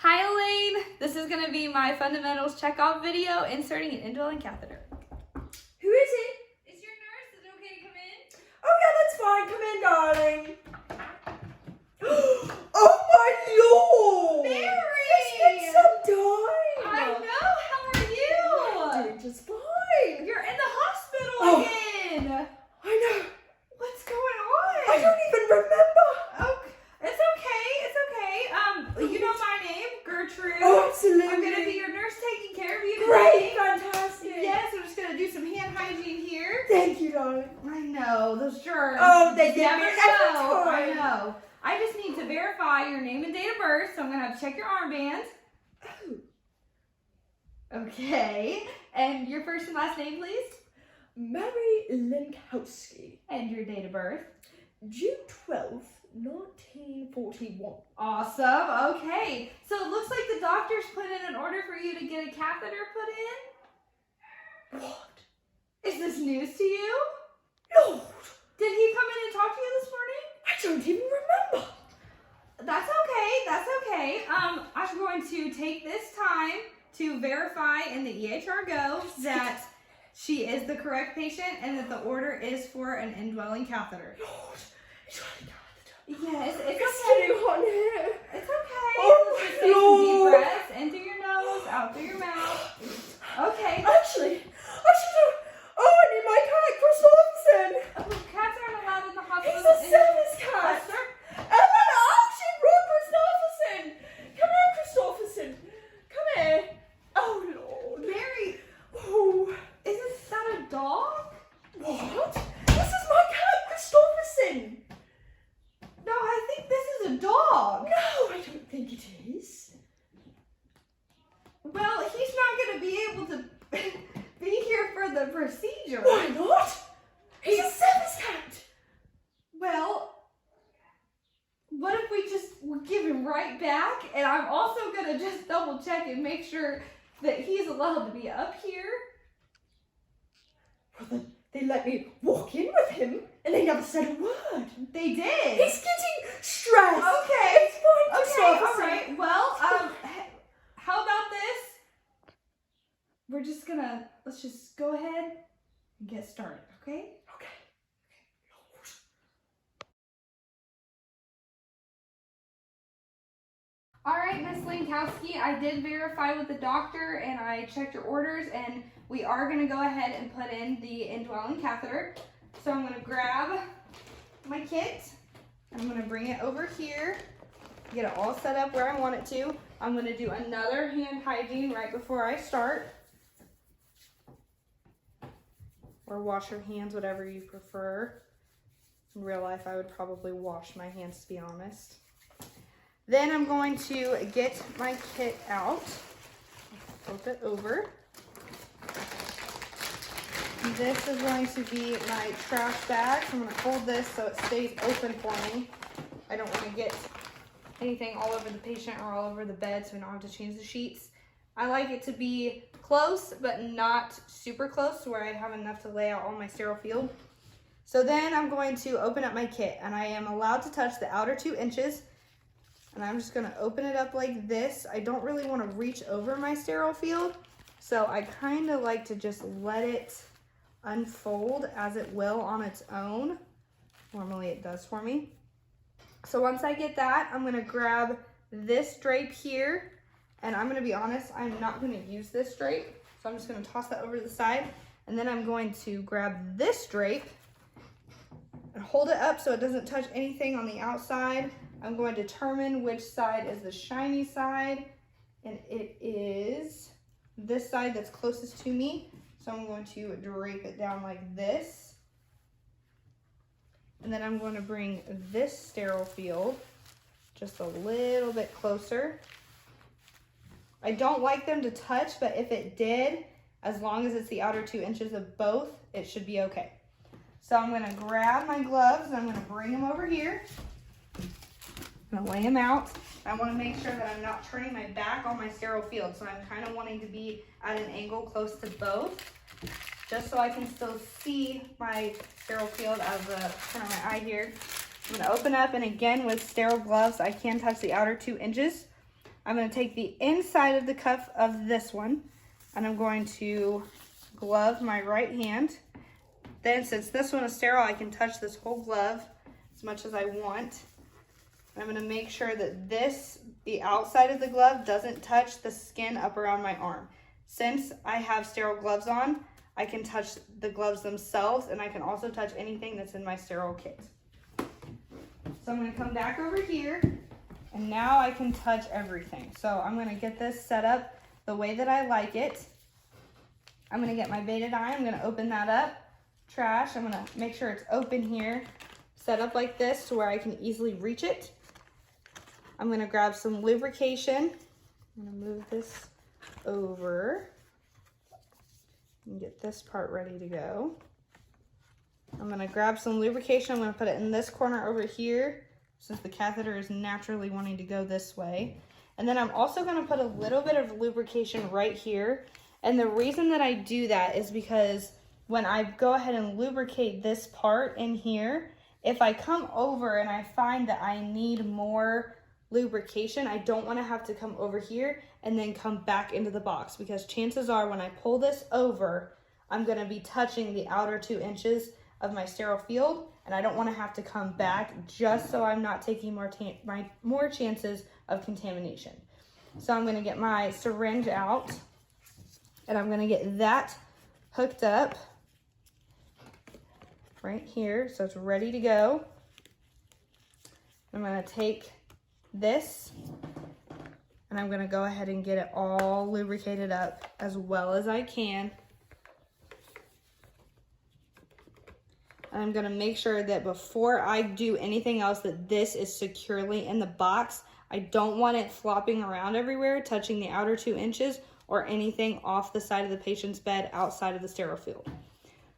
Hi Elaine, this is going to be my fundamentals checkoff video inserting an indwelling catheter. Who is it? Is your nurse? Is it okay to come in? Oh yeah, that's fine. Come in, darling. Oh my lord! Mary! It's been some time. I know, how are you? I'm doing just fine. You're in the hospital Oh. again. I know. What's going on? I don't even remember. Oh, it's okay, it's okay. You know my name, Gertrude. Oh, absolutely. I'm going to be your nurse taking care of you today. Great, fantastic. Yes, I'm just going to do some hand hygiene here. Thank you, darling. I know, those germs. Oh, they get never me every know. I time. know. I just need to verify your name and date of birth, so I'm going to have to check your armband. Oh, Okay. And your first and last name, please? Mary Linkowski, And your date of birth. June 12th, 1941. Awesome. Okay. So it looks like the doctor's put in an order for you to get a catheter put in. What? Is this news to you? Lord, Did he come in and talk to you this morning? I don't even remember. That's okay. That's okay. I'm going to take this time to verify in the EHR Go that she is the correct patient and that the order is for an indwelling catheter. Lord, it's really Yes, it's It's okay. getting hot in here. It's okay. Oh, Let's just my take some deep Lord. breaths in through your nose, out through your mouth. Okay. Actually, I should have. Oh, I need my cat, Christopherson. Oh, cats aren't allowed in the hospital. He's a service cat. Ellen, she brought Christopherson. Come here, Christopherson. Come here. Oh, Lord. Mary, Oh, isn't that a dog? what? This is my cat, Christopherson. No, I think this is a dog. No, I don't think it is. Well, he's not going to be able to be here for the procedure. Why not? He's a service cat. Well, what if we just give him right back? And I'm also going to just double check and make sure that he's allowed to be up here. Well, then they let me walk in with him, and they never said a word. They did. He's getting stressed. Okay. It's fine, Okay, all Christopherson. right. Well, how about this? We're just gonna, let's just go ahead and get started, okay? Okay. All right, Miss Linkowski, I did verify with the doctor and I checked your orders and we are gonna go ahead and put in the indwelling catheter. So I'm gonna grab my kit. I'm gonna bring it over here, get it all set up where I want it to. I'm gonna do another hand hygiene right before I start. Or wash your hands, whatever you prefer. In real life, I would probably wash my hands, to be honest. Then I'm going to get my kit out, flip it over. This is going to be my trash bag. So I'm going to hold this so it stays open for me. I don't want to get anything all over the patient or all over the bed so we don't have to change the sheets. I like it to be close, but not super close to where I have enough to lay out all my sterile field. So then I'm going to open up my kit and I am allowed to touch the outer 2 inches. And I'm just gonna open it up like this. I don't really wanna reach over my sterile field. So I kinda like to just let it unfold as it will on its own. Normally it does for me. So once I get that, I'm gonna grab this drape here. And I'm gonna be honest, I'm not gonna use this drape. So I'm just gonna toss that over to the side. And then I'm going to grab this drape and hold it up so it doesn't touch anything on the outside. I'm going to determine which side is the shiny side, and it is this side that's closest to me. So I'm going to drape it down like this. And then I'm going to bring this sterile field just a little bit closer. I don't like them to touch, but if it did, as long as it's the outer 2 inches of both, it should be okay. So I'm gonna grab my gloves and I'm gonna bring them over here. I'm gonna lay them out. I wanna make sure that I'm not turning my back on my sterile field. So I'm kind of wanting to be at an angle close to both, just so I can still see my sterile field out of the corner of my eye here. I'm gonna open up, and again with sterile gloves, I can touch the outer 2 inches. I'm going to take the inside of the cuff of this one, and I'm going to glove my right hand. Then, since this one is sterile, I can touch this whole glove as much as I want. I'm going to make sure that the outside of the glove doesn't touch the skin up around my arm. Since I have sterile gloves on, I can touch the gloves themselves, and I can also touch anything that's in my sterile kit. So I'm going to come back over here, and now I can touch everything. So I'm going to get this set up the way that I like it. I'm going to get my Betadine. I'm going to open that up. Trash. I'm going to make sure it's open here, set up like this to where I can easily reach it. I'm going to grab some lubrication. I'm going to move this over and get this part ready to go. I'm going to grab some lubrication. I'm going to put it in this corner over here since the catheter is naturally wanting to go this way. And then I'm also going to put a little bit of lubrication right here. And the reason that I do that is because when I go ahead and lubricate this part in here, if I come over and I find that I need more lubrication, I don't want to have to come over here and then come back into the box, because chances are when I pull this over, I'm going to be touching the outer 2 inches of my sterile field, and I don't want to have to come back, just so I'm not taking more chances of contamination. So I'm going to get my syringe out, and I'm going to get that hooked up right here so it's ready to go. I'm going to take this, and I'm going to go ahead and get it all lubricated up as well as I can. And I'm going to make sure that before I do anything else that this is securely in the box. I don't want it flopping around everywhere, touching the outer 2 inches or anything off the side of the patient's bed outside of the sterile field.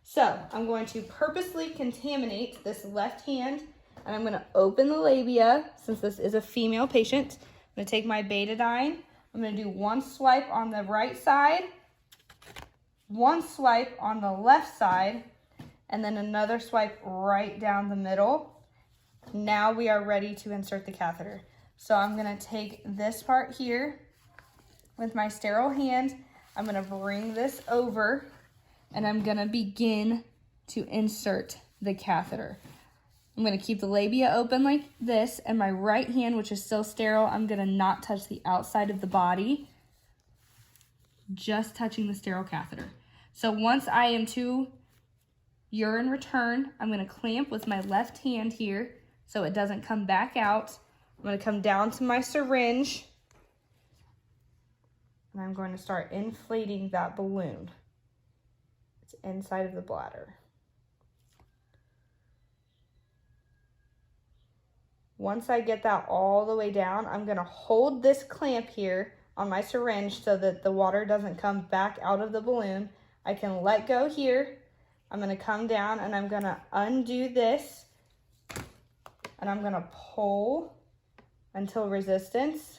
So I'm going to purposely contaminate this left hand, and I'm going to open the labia since this is a female patient. I'm going to take my Betadine. I'm going to do 1 swipe on the right side, 1 swipe on the left side, and then another swipe right down the middle. Now we are ready to insert the catheter. So I'm going to take this part here with my sterile hand. I'm going to bring this over, and I'm going to begin to insert the catheter. I'm going to keep the labia open like this, and my right hand, which is still sterile, I'm going to not touch the outside of the body, just touching the sterile catheter. So once I am to urine return, I'm going to clamp with my left hand here so it doesn't come back out. I'm going to come down to my syringe, and I'm going to start inflating that balloon. It's inside of the bladder. Once I get that all the way down, I'm going to hold this clamp here on my syringe so that the water doesn't come back out of the balloon. I can let go here. I'm going to come down, and I'm going to undo this, and I'm going to pull until resistance.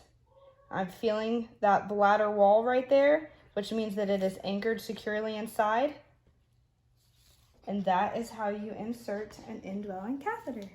I'm feeling that bladder wall right there, which means that it is anchored securely inside. And that is how you insert an indwelling catheter.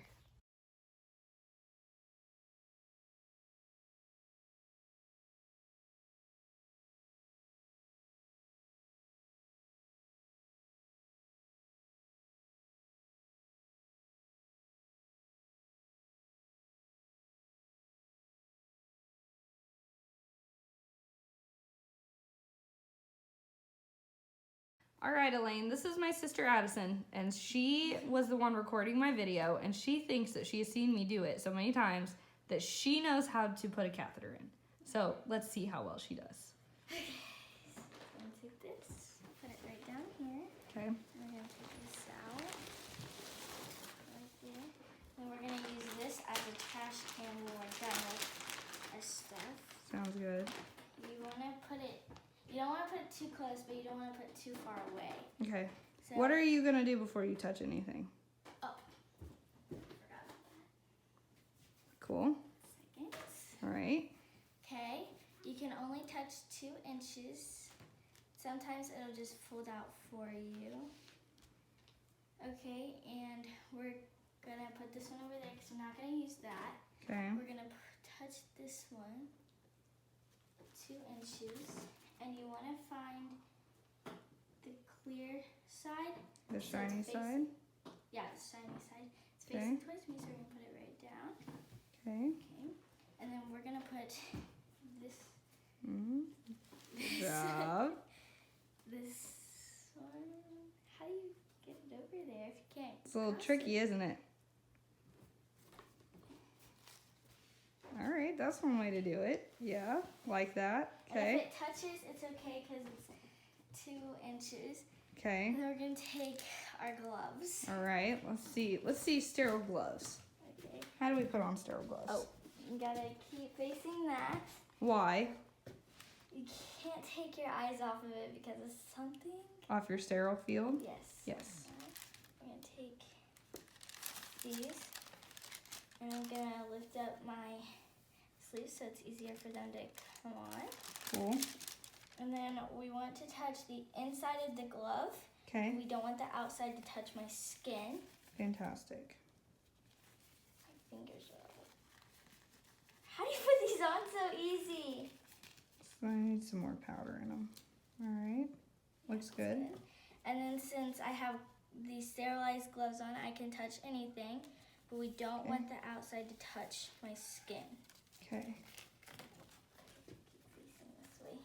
All right, Elaine, this is my sister Addison, and she was the one recording my video, and she thinks that she has seen me do it so many times that she knows how to put a catheter in. So let's see how well she does. Okay, so I'm gonna take this, put it right down here. Okay. We're gonna take this out, right there. Then we're gonna use this as a trash can when we're done with our stuff. Sounds good. You wanna put it, you don't wanna put it too close, but you don't wanna put it too far away. Okay. So, What are you going to do before you touch anything? Oh, forgot. Cool. Second. All right. Okay, you can only touch 2 inches. Sometimes it'll just fold out for you. Okay, and we're gonna put this one over there because we're not gonna use that. Okay. We're gonna touch this one. 2 inches, and you want to find the clear side. The So shiny it's side. Yeah, the shiny side. It's Okay. facing towards me, so we're gonna put it right down. Okay. Okay, and then we're gonna put this. Mm-hmm. Good job. This one. How do you get it over there if you can't? It's a little cross tricky, it? isn't it? All right, that's one way to do it. Yeah, like that. And Okay. if it touches, it's okay because it's 2 inches. Okay. And then we're gonna take our gloves. All right. Let's see. Let's see sterile gloves. Okay. How do we put on sterile gloves? Oh, you gotta keep facing that. Why? You can't take your eyes off of it because of something. Off your sterile field? Yes. Yes. I'm gonna take these and I'm gonna lift up my sleeves so it's easier for them to come on. Cool. And then we want to touch the inside of the glove. Okay. We don't want the outside to touch my skin. Fantastic. My fingers are all... How do you put these on so easy? So I need some more powder in them. All right. Looks good. And then since I have these sterilized gloves on, I can touch anything, but we don't Okay. want the outside to touch my skin. Okay. Keep facing this way.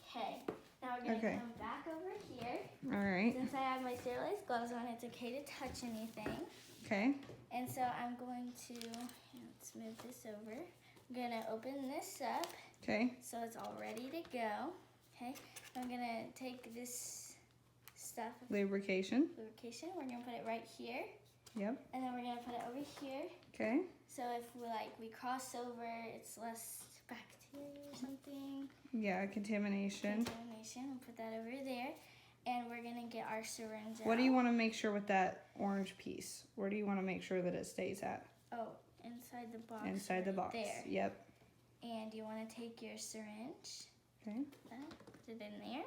Okay, now we're gonna Okay. come back over here. All right. Since I have my sterilized gloves on, it's okay to touch anything. Okay. And so I'm going to, let's move this over. I'm gonna open this up Okay. so it's all ready to go. Okay, I'm gonna take this stuff, Lubrication. lubrication, we're gonna put it right here. Yep. And then we're gonna put it over here. Okay. So if we cross over, it's less bacteria or something. Yeah, contamination. Contamination. We'll put that over there. And we're gonna get our syringe What do you out. want to make sure with that orange piece? Where do you want to make sure that it stays at? Oh, inside the box. Inside the right box. There. Yep. And you wanna take your syringe, Okay. put it in there,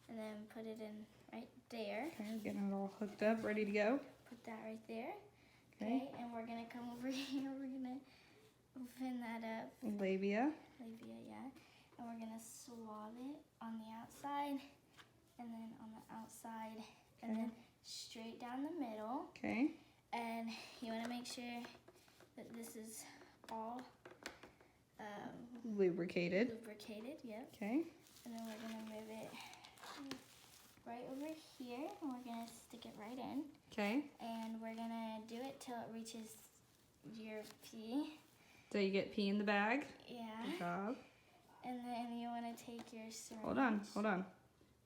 and then put it in right there. Okay. Getting it all hooked up, ready to go. Put that right there. Okay. And we're gonna come over here. We're gonna open that up. Labia. Labia, yeah. And we're gonna swab it on the outside, and then on the outside, and Okay. then straight down the middle. Okay. And you wanna make sure that this is all Lubricated. lubricated, yep. Okay. And then we're gonna move it right over here, and we're gonna stick it right in. Okay. And we're gonna do it till it reaches your pee. So you get pee in the bag. Yeah. Good job. And then you wanna take your syringe. Hold on. Hold on.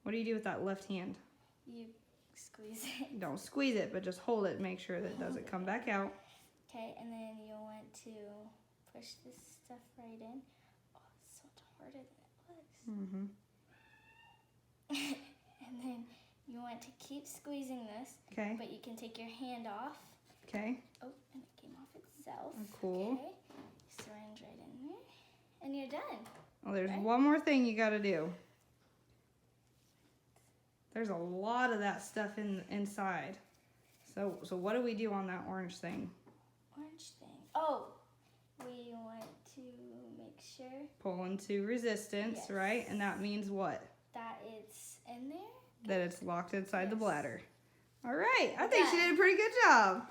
What do you do with that left hand? You squeeze it. Don't squeeze it, but just hold it. Make sure that it doesn't come back out. Okay, and then you'll want to push this stuff right in. Oh, it's so much harder than it looks. Mm-hmm. And then you want to keep squeezing this, Okay. but you can take your hand off. Okay. Oh, and it came off itself. Cool. Okay, syringe right in there, and you're done. Well, there's Right. one more thing you got to do. There's a lot of that stuff inside. So what do we do on that orange thing? Orange thing. Oh, we want to make sure Pull into resistance, Yes. right? And that means what? that it's in there. That it's locked inside the Yes. bladder. All right. I think she Done. did a pretty good job.